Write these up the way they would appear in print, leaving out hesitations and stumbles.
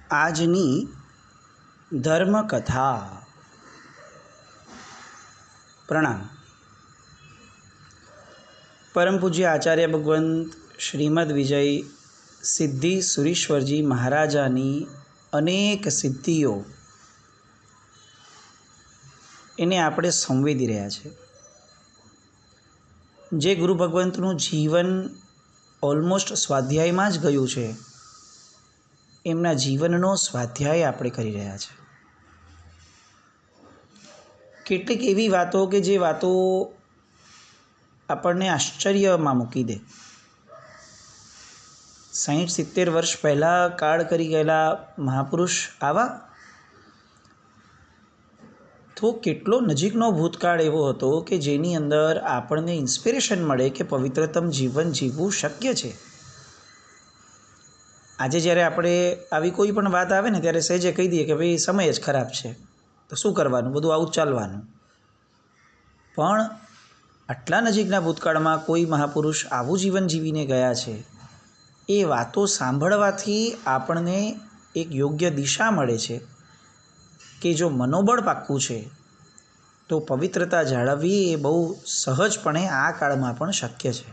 આજની ધર્મકથા. પ્રણામ. પરમ પૂજ્ય આચાર્ય ભગવંત શ્રીમદ વિજય સિદ્ધિ સુરીશ્વરજી મહારાજાની અનેક સિદ્ધિઓ એને આપણે સંવેદી રહ્યા છે. જે ગુરુ ભગવંતનું જીવન ઓલમોસ્ટ સ્વાધ્યાયમાં જ ગયું છે, એમના જીવનનો સ્વાધ્યાય આપણે કરી રહ્યા છે. કેટલીક એવી વાતો કે જે વાતો આપણને આશ્ચર્યમાં મૂકી દે. 60-70 વર્ષ પહેલાં કાળ કરી ગયેલા મહાપુરુષ આવા, તો કેટલો નજીકનો ભૂતકાળ એવો હતો કે જેની અંદર આપણને ઇન્સ્પિરેશન મળે કે પવિત્રતમ જીવન જીવવું શક્ય છે. આજે જ્યારે આપણે આવી કોઈ પણ વાત આવે ને ત્યારે સહેજે કહી દઈએ કે ભાઈ સમય જ ખરાબ છે, તો શું કરવાનું, બધું આવું જ ચાલવાનું. પણ આટલા નજીકના ભૂતકાળમાં કોઈ મહાપુરુષ આવું જીવન જીવીને ગયા છે, એ વાતો સાંભળવાથી આપણને એક યોગ્ય દિશા મળે છે કે જો મનોબળ પાક્કું છે તો પવિત્રતા જાળવવી એ બહુ સહજપણે આ કાળમાં પણ શક્ય છે.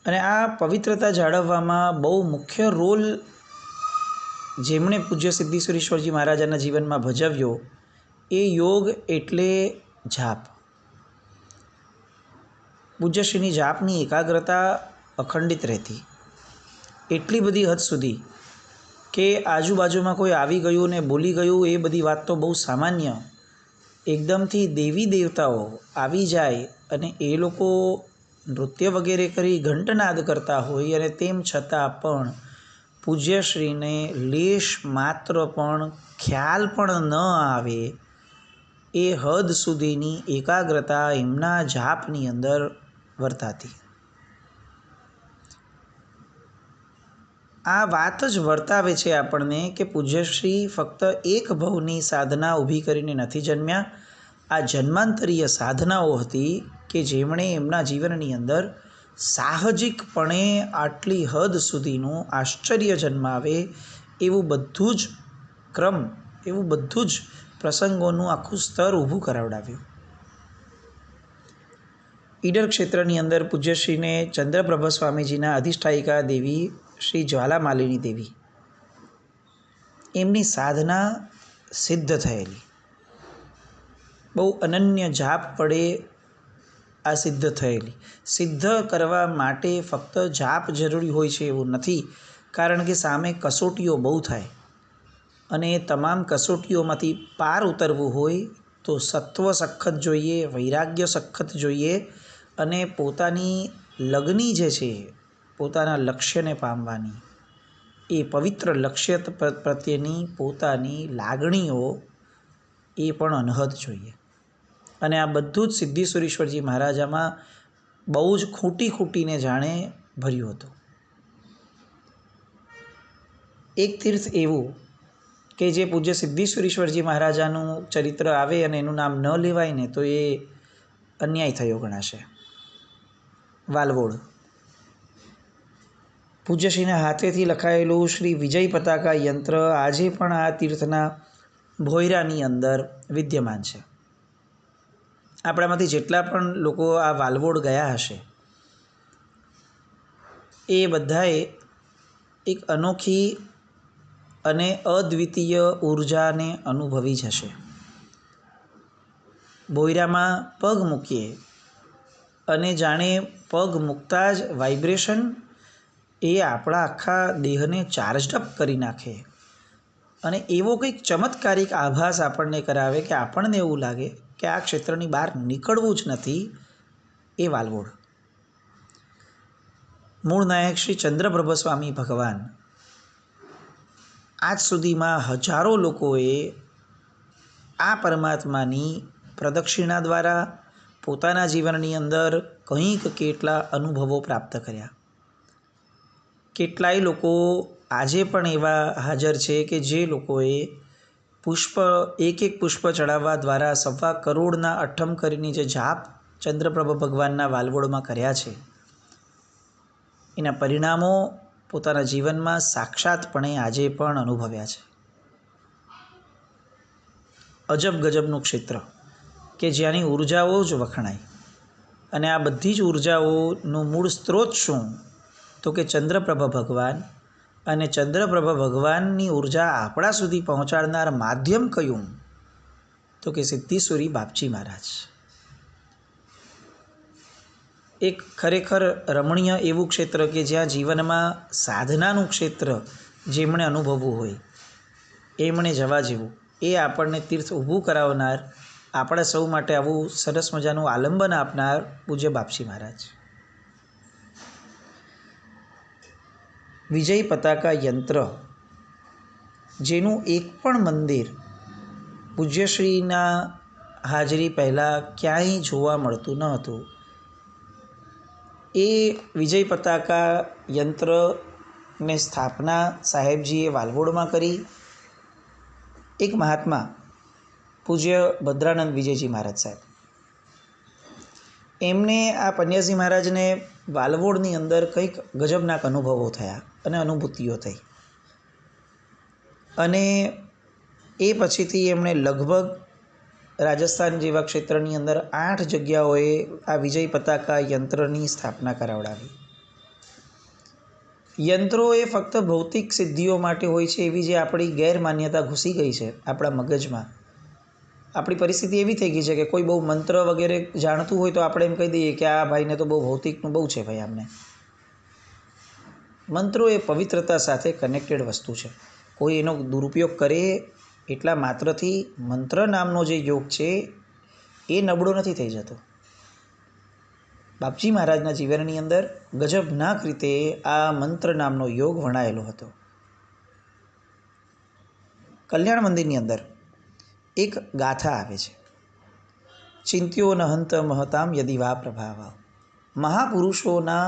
અને આ પવિત્રતા જાળવવામાં બહુ મુખ્ય રોલ જેમણે પૂજ્ય સિદ્ધિ સુરીશ્વરજી મહારાજાના જીવનમાં ભજવ્યો એ યોગ એટલે જાપ. પૂજ્યશ્રીની જાપની એકાગ્રતા અખંડિત રહેતી, એટલી બધી હદ સુધી કે આજુબાજુમાં કોઈ આવી ગયું ને બોલી ગયું એ બધી વાત તો બહુ સામાન્ય. એકદમથી દેવી દેવતાઓ આવી જાય અને એ લોકો નૃત્ય વગેરે કરી ઘંટનાદ કરતા હોય અને તેમ છતાં પણ પૂજ્યશ્રીને લેશ માત્ર પણ ખ્યાલ પણ ન આવે એ હદ સુધીની એકાગ્રતા એમના જાપની અંદર વર્તાતી. આ વાત જ વર્તાવે છે આપણને કે પૂજ્યશ્રી ફક્ત એક ભવની સાધના ઊભી કરીને નથી જન્મ્યા. આ જન્માંતરીય સાધનાઓ હતી કે જેમણે એમના જીવનની અંદર સાહજિકપણે આટલી હદ સુધીનું આશ્ચર્ય જન્માવે એવું બધું જ ક્રમ, એવું બધું જ પ્રસંગોનું આખું સ્તર ઊભું કરાવડાવ્યું. ઈડર ક્ષેત્રની અંદર પૂજ્યશ્રીને ચંદ્રપ્રભ સ્વામીજીના અધિષ્ઠાયિકા દેવી શ્રી જ્વાલામાલિની દેવી, એમની સાધના સિદ્ધ થયેલી. બહુ અનન્ય જાપ વડે આ સિદ્ધ થયેલી. સિદ્ધ કરવા માટે ફક્ત જાપ જરૂરી હોય છે એવું નથી, કારણ કે સામે કસોટીઓ બહુ થાય અને એ તમામ કસોટીઓમાંથી પાર ઉતરવું હોય તો સત્વ સખત જોઈએ, વૈરાગ્ય સખત જોઈએ અને પોતાની લગની જે છે, પોતાના લક્ષ્યને પામવાની, એ પવિત્ર લક્ષ્ય પ્રત્યેની પોતાની લાગણીઓ એ પણ અનહદ જોઈએ. અને આ બધું જ સિદ્ધિ સુરીશ્વરજી મહારાજામાં બહુ જ ખૂટીને જાણે ભર્યું હતું. એક તીર્થ એવું કે જે પૂજ્ય સિદ્ધિ સુરીશ્વરજી મહારાજાનું ચરિત્ર આવે અને એનું નામ ન લેવાય ને તો એ અન્યાય થયો ગણાશે. વાલવોડ. પૂજ્યશ્રીના હાથેથી લખાયેલું શ્રી વિજય પતાકા યંત્ર આજે પણ આ તીર્થના ભોયરાની અંદર વિદ્યમાન છે. આપણામાંથી જેટલા પણ લોકો આ વાલવોડ ગયા હશે એ બધાએ એક અનોખી અને અદ્વિતીય ઉર્જાને અનુભવી જ હશે. ભોયરામાં પગ મૂકીએ અને જાણે પગ મૂકતા જ વાઇબ્રેશન એ આપણા આખા દેહને ચાર્જડ અપ કરી નાખે અને એવો કંઈક ચમત્કારિક આભાસ આપણને કરાવે કે આપણને એવું લાગે કે આ ક્ષેત્રની બહાર નીકળવું જ નથી. એ વાલવોડ. મૂળ નાયક શ્રી ચંદ્રપ્રભ સ્વામી ભગવાન આજ સુધીમાં હજારો લોકોએ આ પરમાત્માની પ્રદક્ષિણા દ્વારા પોતાના જીવનની અંદર કંઈક કેટલા અનુભવો પ્રાપ્ત કર્યા. કેટલાય લોકો આજે પણ એવા હાજર છે કે જે લોકોએ એક પુષ્પ ચડાવવા દ્વારા 1.25 કરોડના અઠ્ઠમ કરીને જે જાપ ચંદ્રપ્રભ ભગવાનના વાલવોડમાં કર્યા છે, એના પરિણામો પોતાના જીવનમાં સાક્ષાતપણે આજે પણ અનુભવ્યા છે. અજબ ગજબનું ક્ષેત્ર કે જ્યાંની ઉર્જાઓ જ વખણાય. અને આ બધી જ ઉર્જાઓનું મૂળ સ્ત્રોત શું? તો કે ચંદ્રપ્રભ ભગવાન. અને ચંદ્રપ્રભ ભગવાનની ઉર્જા આપણા સુધી પહોંચાડનાર માધ્યમ કયું? તો કે સિદ્ધેશ્વરી બાપજી મહારાજ. એક ખરેખર રમણીય એવું ક્ષેત્ર કે જ્યાં જીવનમાં સાધનાનું ક્ષેત્ર જેમણે અનુભવવું હોય એમણે જવા જેવું, એ આપણને તીર્થ ઊભું કરાવનાર, આપણા સૌ માટે આવું સરસ મજાનું આલંબન આપનાર પૂજ્ય બાપજી મહારાજ. વિજય પતાકા યંત્ર જેનું એક પણ મંદિર પૂજ્યશ્રીના હાજરી પહેલાં ક્યાંય જોવા મળતું ન હતું, એ વિજય પતાકા યંત્રને સ્થાપના સાહેબજીએ વાલવોડમાં કરી. એક મહાત્મા પૂજ્ય ભદ્રાનંદ વિજયજી મહારાજ સાહેબ, એમને આ પન્યાસી મહારાજને વાલવોડની અંદર કંઈક ગજબનાક અનુભવો થયા અને અનુભૂતિઓ થઈ. અને એ પછીથી એમણે લગભગ રાજસ્થાન જેવા ક્ષેત્રની અંદર 8 જગ્યાઓએ આ વિજય પતાકા યંત્રની સ્થાપના કરાવડાવી. યંત્રો એ ફક્ત ભૌતિક સિદ્ધિઓ માટે હોય છે એવી જે આપણી ગેરમાન્યતા ઘૂસી ગઈ છે આપણા મગજમાં. આપણી પરિસ્થિતિ એવી થઈ ગઈ છે કે કોઈ બહુ મંત્ર વગેરે જાણતું હોય તો આપણે એમ કહી દઈએ કે આ ભાઈને તો બહુ ભૌતિકનું બહુ છે ભાઈ આમને. મંત્રો એ પવિત્રતા સાથે કનેક્ટેડ વસ્તુ છે. કોઈ એનો દુરુપયોગ કરે એટલા માત્રથી મંત્ર નામનો જે યોગ છે એ નબળો નથી થઈ જતો. બાપજી મહારાજના જીવનની અંદર ગજબનાક રીતે આ મંત્ર નામનો યોગ વણાયેલો હતો. કલ્યાણ મંદિરની અંદર એક ગાથા આવે છે, ચિંત્યો ન હંત મહતામ યદિ વા પ્રભાવ. મહાપુરુષોના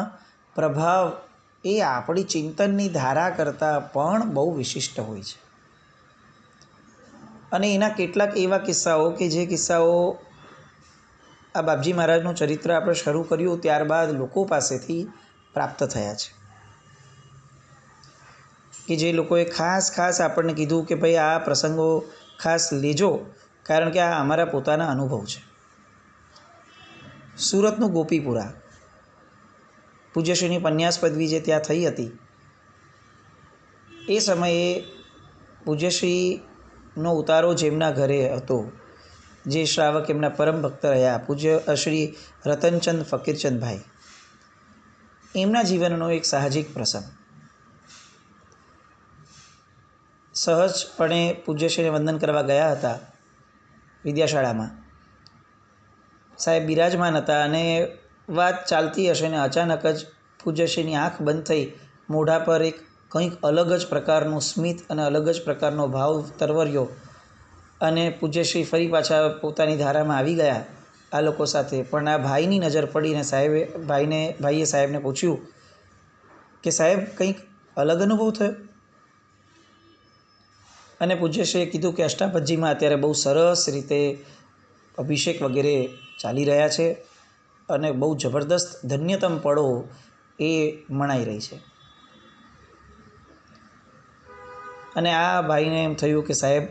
પ્રભાવ એ આપણી ચિંતનની ધારા કરતાં પણ બહુ વિશિષ્ટ હોય છે. અને એના કેટલાક એવા કિસ્સાઓ કે જે કિસ્સાઓ આ બાપજી મહારાજનું ચરિત્ર આપણે શરૂ કર્યું ત્યારબાદ લોકો પાસેથી પ્રાપ્ત થયા છે, કે જે લોકોએ ખાસ આપણને કીધું કે ભાઈ આ પ્રસંગો ખાસ લેજો, કારણ કે આ અમારા પોતાના અનુભવ છે. સુરતનું ગોપીપુરા, પૂજ્યશ્રીની પન્યાસ પદવી જે ત્યાં થઈ હતી, એ સમયે પૂજ્યશ્રીનો ઉતારો જેમના ઘરે હતો, જે શ્રાવક એમના પરમ ભક્ત રહ્યા, પૂજ્ય શ્રી રતનચંદ ફકીરચંદભાઈ, એમના જીવનનો એક સાહજિક પ્રસંગ. સહજપણે પૂજ્યશ્રીને વંદન કરવા ગયા હતા વિદ્યાશાળામાં. સાહેબ બિરાજમાન હતા અને વાત ચાલતી હશે ને અચાનક જ પૂજ્યશ્રીની આંખ બંધ થઈ, મોઢા પર એક કંઈક અલગ જ પ્રકારનું સ્મિત અને અલગ જ પ્રકારનો ભાવ તરવર્યો અને પૂજ્યશ્રી ફરી પાછા પોતાની ધારામાં આવી ગયા આ લોકો સાથે. પણ આ ભાઈની નજર પડીને ભાઈએ સાહેબને પૂછ્યું કે સાહેબ કંઈક અલગ અનુભવ થયો? અને પૂજ્યશ્રીએ કીધું કે અષ્ટાપદજીમાં અત્યારે બહુ સરસ રીતે અભિષેક વગેરે ચાલી રહ્યા છે અને બહુ જબરદસ્ત ધન્યતમ પળો એ મનાઈ રહી છે. અને આ ભાઈને એમ થયું કે સાહેબ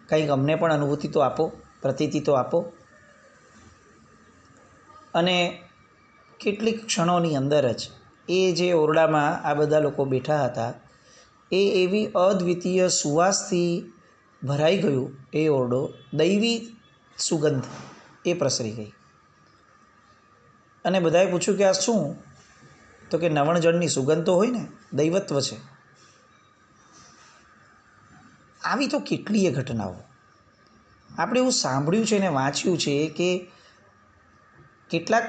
કંઈક અમને પણ અનુભૂતિ તો આપો, પ્રતીતિ તો આપો. અને કેટલીક ક્ષણોની અંદર જ એ જે ઓરડામાં આ બધા લોકો બેઠા હતા એ એવી અદ્વિતીય સુવાસથી ભરાઈ ગયું, એ ઓરડો દૈવી સુગંધ એ પ્રસરી ગઈ. અને બધાએ પૂછ્યું કે આ શું? તો કે નવણજળની સુગંધ તો હોય ને, દૈવત્વ છે. આવી તો કેટલીય ઘટનાઓ આપણે એવું સાંભળ્યું છે અને વાંચ્યું છે કે કેટલાક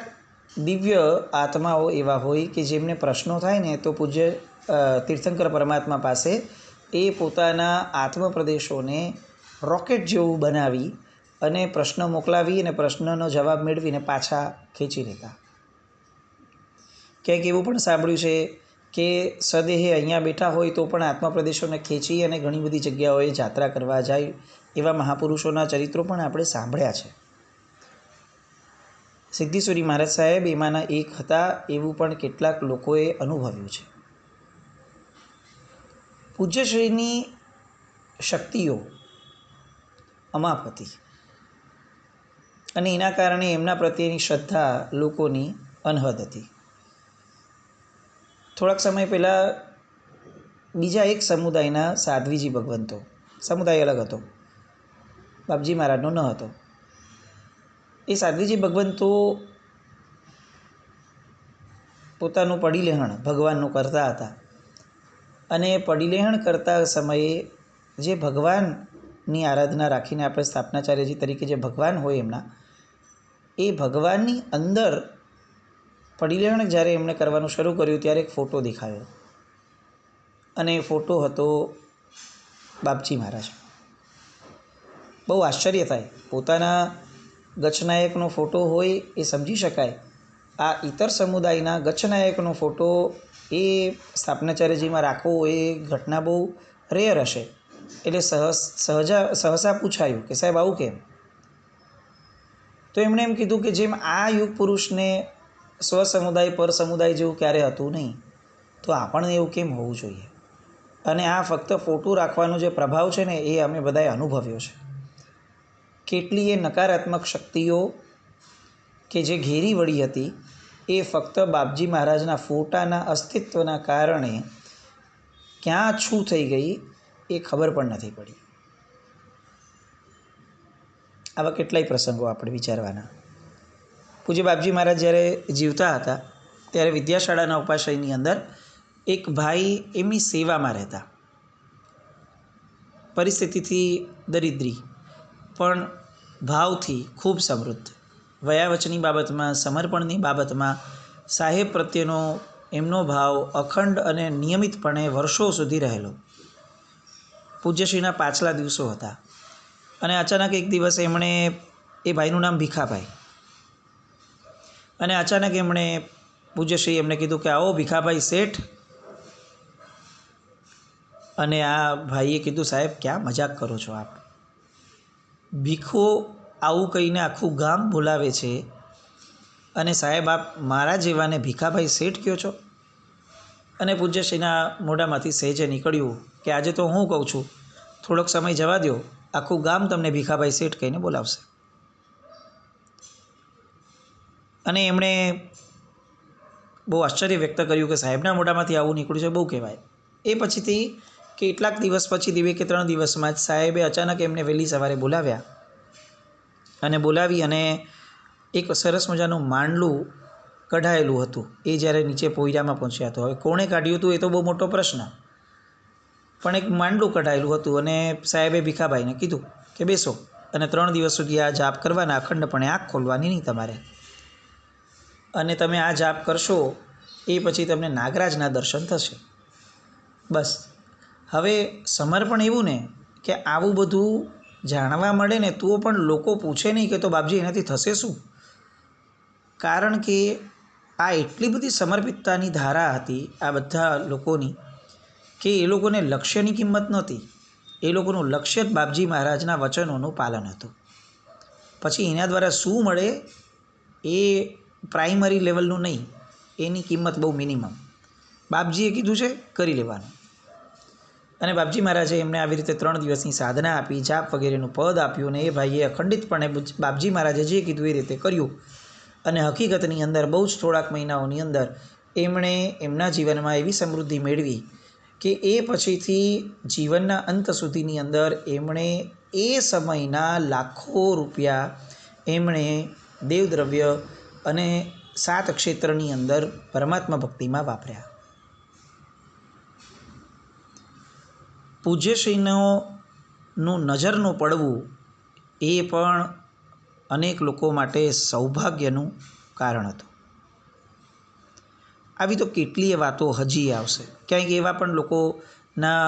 દિવ્ય આત્માઓ એવા હોય કે જેમને પ્રશ્નો થાય ને તો પૂજ્ય તીર્થંકર પરમાત્મા પાસે એ પોતાના આત્મપ્રદેશોને રોકેટ જેવું બનાવી અને પ્રશ્ન મોકલાવી અને પ્રશ્નનો જવાબ મેળવીને પાછા ખેંચી લેતા. ક્યાંક એવું પણ સાંભળ્યું છે કે સદેહે અહીંયા બેઠા હોય તો પણ આત્મપ્રદેશોને ખેંચી અને ઘણી બધી જગ્યાઓએ જાત્રા કરવા જાય એવા મહાપુરુષોના ચરિત્રો પણ આપણે સાંભળ્યા છે. સિદ્ધેશ્વરી મહારાજ સાહેબ એમાંના એક હતા એવું પણ કેટલાક લોકોએ અનુભવ્યું છે. પૂજ્યશ્રીની શક્તિઓ અમાપ હતી અને એના કારણે એમના પ્રત્યેની શ્રદ્ધા લોકોની અનહદ હતી. થોડાક સમય પહેલાં બીજા એક સમુદાયના સાધ્વીજી ભગવંતો, સમુદાય અલગ હતો, બાપજી મહારાજનો ન હતો, એ સાધ્વીજી ભગવંતો પોતાનું પડીલેહણ ભગવાનનું કરતા હતા અને પડીલેહણ કરતા સમયે જે ભગવાનની આરાધના રાખીને આપણે સ્થાપનાચાર્યજી તરીકે જે ભગવાન હોય એમના, એ ભગવાનની અંદર પડીલેહણ જ્યારે એમણે કરવાનું શરૂ કર્યું ત્યારે એક ફોટો દેખાયો અને એ ફોટો હતો બાપજી મહારાજ. બહુ આશ્ચર્ય થાય, પોતાના ગચ્છનાયકનો ફોટો હોય એ સમજી શકાય, આ ઇતર સમુદાયના ગચ્છનાયકનો ફોટો એ સ્થાપનાચાર્યજીમાં રાખવો એ ઘટના બહુ રેર હશે. એટલે સહસા પૂછાયું કે સાહેબ આવું કેમ? તો એમણે એમ કીધું કે જેમ આ યુગ પુરુષને સ્વ સમુદાય પર સમુદાય જેવું ક્યારે હતું નહીં, તો આપણને એવું કેમ હોવું જોઈએ? અને આ ફક્ત ફોટો રાખવાનો જે પ્રભાવ છે ને, એ અમે બધાએ અનુભવ્યો છે. કેટલીય નકારાત્મક શક્તિઓ કે જે ઘેરી વળી હતી, એ ફક્ત બાપજી મહારાજના ફોટાના અસ્તિત્વના કારણે ક્યાં છું થઈ ગઈ એ ખબર પણ નથી પડી. આવા કેટલાય પ્રસંગો આપણે વિચારવાના. પૂજ્ય બાપજી મહારાજ જ્યારે જીવતા હતા ત્યારે વિદ્યાશાળાના ઉપાશ્રયની અંદર એક ભાઈ એમની સેવામાં રહેતા, પરિસ્થિતિથી દરિદ્રી પણ ભાવથી ખૂબ સમૃદ્ધ, વયાવચની બાબતમાં, સમર્પણની બાબતમાં સાહેબ પ્રત્યેનો એમનો ભાવ અખંડ અને નિયમિતપણે વર્ષો સુધી રહેલો. પૂજ્યશ્રીના પાછલા દિવસો હતા અને અચાનક એક દિવસ એમણે, એ ભાઈનું નામ ભીખાભાઈ, અને અચાનક એમણે પૂજ્યશ્રી એમને કીધું કે આવો ભીખાભાઈ શેઠ. અને આ ભાઈએ કીધું સાહેબ ક્યાં મજાક કરો છો આપ? ભીખો આવું કહીને આખું ગામ બોલાવે છે અને સાહેબ આપ મારા જેવાને ભીખાભાઈ શેઠ કહો છો? અને પૂજ્યશ્રીના મોઢામાંથી સહેજે નીકળ્યું કે આજે તો હું કહું છું, થોડોક સમય જવા દો, આખું ગામ તમને ભીખાભાઈ શેઠ કહીને બોલાવશે. અને એમણે બહુ આશ્ચર્ય વ્યક્ત કર્યું કે સાહેબના મોઢામાંથી આવું નીકળ્યું છે, બહુ કહેવાય. એ પછીથી કેટલાક દિવસ પછી, 2 કે 3 દિવસમાં જ સાહેબે અચાનક એમને વહેલી સવારે બોલાવ્યા અને બોલાવી અને એક સરસ મજાનું માંડલું કઢાયેલું હતું. એ જ્યારે નીચે પોયરામાં પહોંચ્યા તો હવે કોણે કાઢ્યું હતું એ તો બહુ મોટો પ્રશ્ન, પણ એક માંડલું કઢાયેલું હતું અને સાહેબે ભીખાભાઈને કીધું કે બેસો અને 3 દિવસ સુધી આ જાપ કરવાના, અખંડપણે આંખ ખોલવાની નહીં તમારે, અને તમે આ જાપ કરશો એ પછી તમને નાગરાજના દર્શન થશે. બસ. હવે સમર્પણ એવું ને કે આવું બધું જાણવા મળે ને તો પણ લોકો પૂછે નહીં કે તો બાપજી એનાથી થશે શું? કારણ કે આ એટલી બધી સમર્પિતતાની ધારા હતી આ બધા લોકોની કે એ લોકોને લક્ષ્યની કિંમત નહોતી. એ લોકોનું લક્ષ્ય જ બાપજી મહારાજના વચનોનું પાલન હતું. પછી એના દ્વારા શું મળે એ પ્રાઇમરી લેવલનું નહીં, એની કિંમત બહુ મિનિમમ. બાપજીએ કીધું છે કરી લેવાનું. અને બાપજી મહારાજે એમને આવી રીતે 3 દિવસની સાધના આપી, જાપ વગેરેનું પદ આપ્યું અને એ ભાઈએ અખંડિતપણે બાપજી મહારાજે જે કીધું એ રીતે કર્યું. અને હકીકતની અંદર બહુ જ થોડાક મહિનાઓની અંદર એમણે એમના જીવનમાં એવી સમૃદ્ધિ મેળવી કે એ પછીથી જીવનના અંત સુધીની અંદર એમણે એ સમયના લાખો રૂપિયા એમણે દેવદ્રવ્ય અને 7 ક્ષેત્રની અંદર પરમાત્મા ભક્તિમાં વાપર્યા. પૂજ્યશ્રીનું નજરનું પડવું એ પણ અનેક લોકો માટે સૌભાગ્યનું કારણ હતું. આવી તો કેટલીય વાતો હજી આવશે. ક્યાંક એવા પણ લોકોના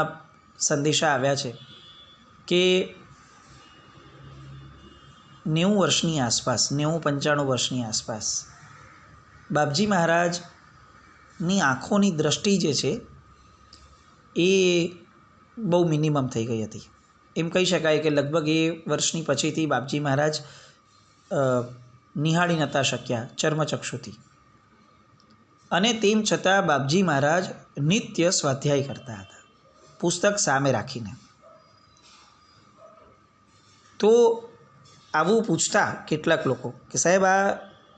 સંદેશા આવ્યા છે કે 90 વર્ષની આસપાસ, 90-95 વર્ષની આસપાસ બાપજી મહારાજની આંખોની દ્રષ્ટિ જે છે એ બહુ મિનિમમ થઈ ગઈ હતી. એમ કહી શકાય કે લગભગ એ વર્ષની પછીથી બાપજી મહારાજ નિહાળી નહોતા શક્યા ચર્મચક્ષુથી. અને તેમ છતાં બાપજી મહારાજ નિત્ય સ્વાધ્યાય કરતા હતા. પુસ્તક સામે રાખીને. તો આવું પૂછતા કેટલાક લોકો કે સાહેબ આ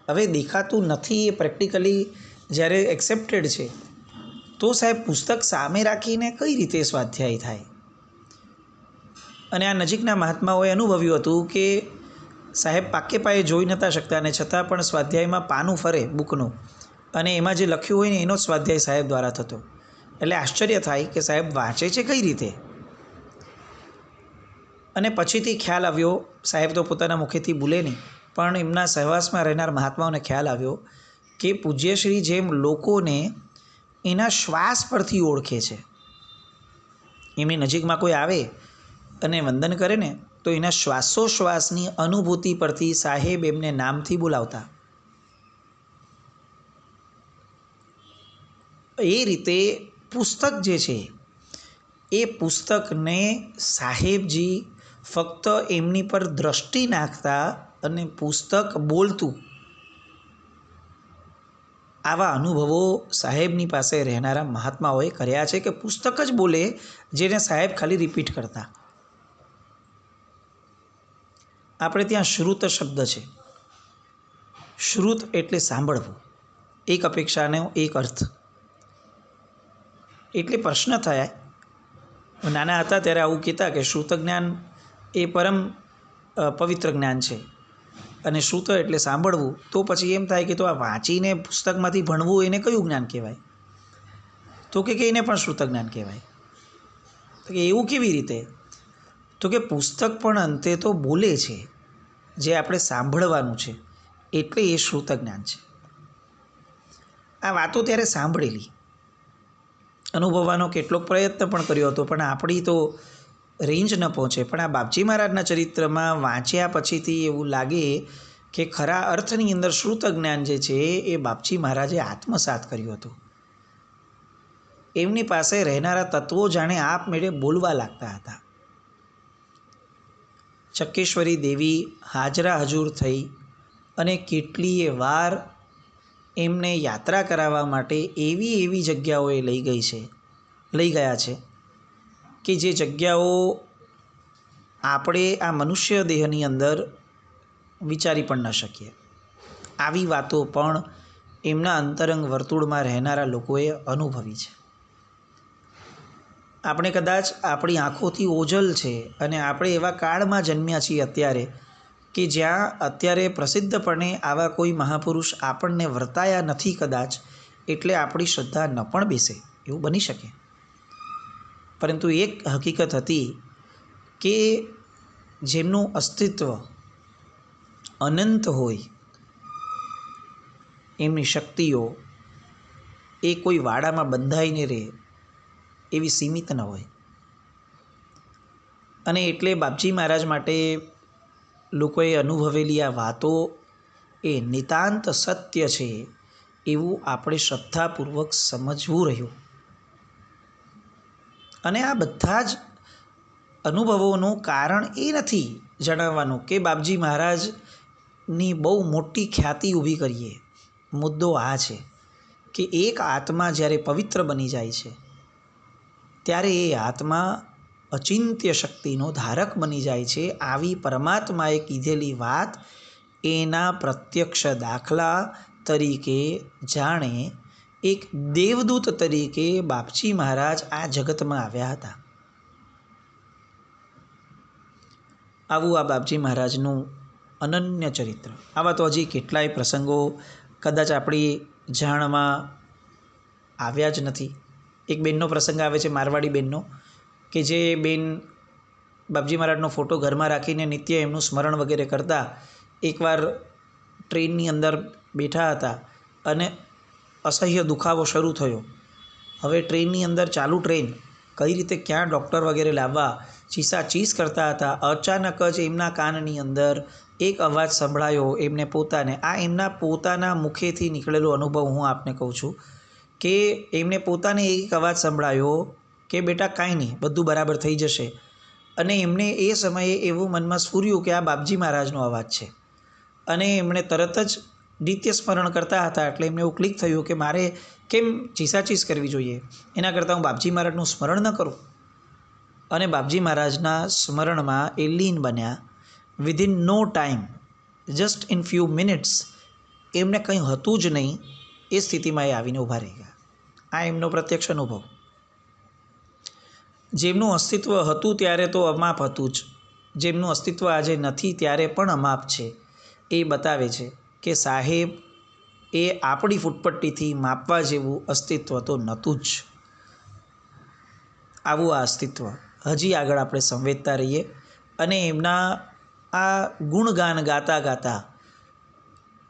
હવે દેખાતું નથી, એ પ્રેક્ટિકલી જ્યારે એક્સેપ્ટેડ છે, તો સાહેબ પુસ્તક સામે રાખીને કઈ રીતે સ્વાધ્યાય થાય? અને આ નજીકના મહાત્માઓએ અનુભવ્યું હતું કે સાહેબ પાકે પાયે જોઈ નહોતા શકતા અને છતાં પણ સ્વાધ્યાયમાં પાનું ફરે બુકનું અને એમાં જે લખ્યું હોય ને એનો જ સ્વાધ્યાય સાહેબ દ્વારા થતો. એટલે આશ્ચર્ય થાય કે સાહેબ વાંચે છે કઈ રીતે? અને પછીથી ખ્યાલ આવ્યો, સાહેબ તો પોતાના મુખેથી બોલે નહીં, પણ એમના સહવાસમાં રહેનાર મહાત્માઓને ખ્યાલ આવ્યો કે પૂજ્યશ્રી જેમ લોકોને એના શ્વાસ પરથી ઓળખે છે. એમની નજીકમાં કોઈ આવે અને વંદન કરે ને તો એના શ્વાસોશ્વાસની અનુભૂતિ પરથી સાહેબ એમને નામથી બોલાવતા. એ રીતે પુસ્તક જે છે એ પુસ્તકને સાહેબજી ફક્ત એમની પર દ્રષ્ટિ નાખતા અને પુસ્તક બોલતું. આવા અનુભવો સાહેબની પાસે રહેનારા મહાત્માઓએ કર્યા છે કે પુસ્તક જ બોલે, જેને સાહેબ ખાલી રિપીટ કરતા. આપણે ત્યાં શ્રુત શબ્દ છે. શ્રુત એટલે સાંભળવું, એક અપેક્ષાનો એક અર્થ. એટલે પ્રશ્ન થયા, નાના હતા ત્યારે આવું કહેતા કે શ્રુત જ્ઞાન એ પરમ પવિત્ર જ્ઞાન છે અને શ્રુત એટલે સાંભળવું. તો પછી એમ થાય કે તો આ વાંચીને પુસ્તકમાંથી ભણવું એને કયું જ્ઞાન કહેવાય? તો કે એને પણ શ્રુત જ્ઞાન કહેવાય. તો કે એવું કેવી રીતે? તો કે પુસ્તક પણ અંતે તો બોલે છે, જે આપણે સાંભળવાનું છે, એટલે એ શ્રુત જ્ઞાન છે. આ વાતો ત્યારે સાંભળેલી, અનુભવવાનો કેટલોક પ્રયત્ન પણ કર્યો હતો, પણ આપણી તો રેન્જ ન પહોંચે. પણ આ બાપજી મહારાજના ચરિત્રમાં વાંચ્યા પછીથી એવું લાગે કે ખરા અર્થની અંદર શ્રુત જ્ઞાન જે છે એ બાપજી મહારાજે આત્મસાત કર્યું હતું. એમની પાસે રહેનારા તત્વો જાણે આપમેળે બોલવા લાગતા હતા. ચક્કેશ્વરી દેવી હાજરા હજૂર થઈ અને કેટલીય વાર એમને યાત્રા કરાવવા માટે એવી જગ્યાઓએ લઈ ગયા છે કે જે જગ્યાઓ આપણે આ મનુષ્ય દેહની અંદર વિચારી પણ ન શકીએ. આવી વાતો પણ એમના અંતરંગ વર્તુળમાં રહેનારા લોકોએ અનુભવી છે. આપણે કદાચ આપણી આંખોથી ઓજલ છે અને આપણે એવા કાળમાં જન્મ્યા છીએ અત્યારે કે જ્યાં અત્યારે પ્રસિદ્ધપણે આવા કોઈ મહાપુરુષ આપણને વર્તાયા નથી કદાચ, એટલે આપણી શ્રદ્ધા ન પણ બેસે, એવું બની શકે. પરંતુ એક હકીકત હતી કે જેમનું અસ્તિત્વ અનંત હોય, એમની શક્તિઓ એ કોઈ વાડામાં બંધાઈને રહે એવી સીમિત ન હોય. અને એટલે બાપજી મહારાજ માટે લોકોએ અનુભવેલી આ વાતો એ નિતાંત સત્ય છે એવું આપણે શ્રદ્ધાપૂર્વક સમજવું રહ્યું. અને આ બધા જ અનુભવોનું કારણ એ નથી જણાવવાનું કે બાપજી મહારાજની બહુ મોટી ખ્યાતિ ઊભી કરીએ. મુદ્દો આ છે કે એક આત્મા જ્યારે પવિત્ર બની જાય છે ત્યારે એ આત્મા અચિંત્ય શક્તિનો ધારક બની જાય છે. આવી પરમાત્માએ કીધેલી વાત એના પ્રત્યક્ષ દાખલા તરીકે જાણે એક દેવદૂત તરીકે બાપજી મહારાજ આ જગતમાં આવ્યા હતા. આવું આ બાપજી મહારાજનું અનન્ય ચરિત્ર. આવા તો હજી કેટલાય પ્રસંગો કદાચ આપણી જાણમાં આવ્યા જ નથી. એક બેનનો પ્રસંગ આવે છે, મારવાડી બેનનો, કે જે બેન બાપજી મહારાજનો ફોટો ઘરમાં રાખીને નિત્ય એમનું સ્મરણ વગેરે કરતા એકવાર ટ્રેનની અંદર બેઠા હતા અને અસહ્ય દુખાવો શરૂ થયો. હવે ટ્રેનની અંદર ચાલુ ટ્રેન, કઈ રીતે ક્યાં ડૉક્ટર વગેરે લાવવા ચીસાચીસ કરતા હતા. અચાનક જ એમના કાનની અંદર એક અવાજ સંભળાયો એમને પોતાને. આ એમના પોતાના મુખેથી નીકળેલો અનુભવ હું આપને કહું છું કે એમને પોતાને એક અવાજ સંભળાયો કે બેટા કાંઈ નહીં, બધું બરાબર થઈ જશે. અને એમને એ સમયે એવું મનમાં સ્ફૂર્યું કે આ બાપજી મહારાજનો અવાજ છે અને એમણે તરત જ નિત્ય સ્મરણ કરતા હતા. એટલે એમને એવું ક્લિક થયું કે મારે કેમ ચીસાચીસ કરવી જોઈએ, એના કરતાં હું બાપજી મહારાજનું સ્મરણ ન કરું. અને બાપજી મહારાજના સ્મરણમાં એ લીન બન્યા. વિધિન નો time, just in few minutes એમને કંઈ હતું જ નહીં એ સ્થિતિમાં એ આવીને ઊભા રહી ગયા. આ એમનો પ્રત્યક્ષ અનુભવ. જેમનું અસ્તિત્વ હતું ત્યારે તો અમાપ હતું જ, જેમનું અસ્તિત્વ આજે નથી ત્યારે પણ અમાપ છે. એ બતાવે છે કે સાહેબ એ આપણી ફૂટપટ્ટીથી માપવા જેવું અસ્તિત્વ તો નહોતું જ. આવું આ અસ્તિત્વ હજી આગળ આપણે સંવેદતા રહીએ અને એમના આ ગુણગાન ગાતા ગાતા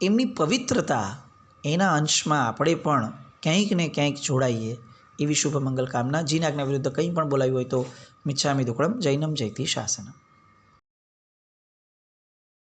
એમની પવિત્રતા એના અંશમાં આપણે પણ ક્યાંક ને ક્યાંક જોડાઈએ એવી શુભ મંગલ કામના. જીની આજ્ઞા વિરુદ્ધ કંઈ પણ બોલાવ્યું હોય તો મિચ્છામિ દુક્કડમ. જૈનમ જયતિ શાસનમ.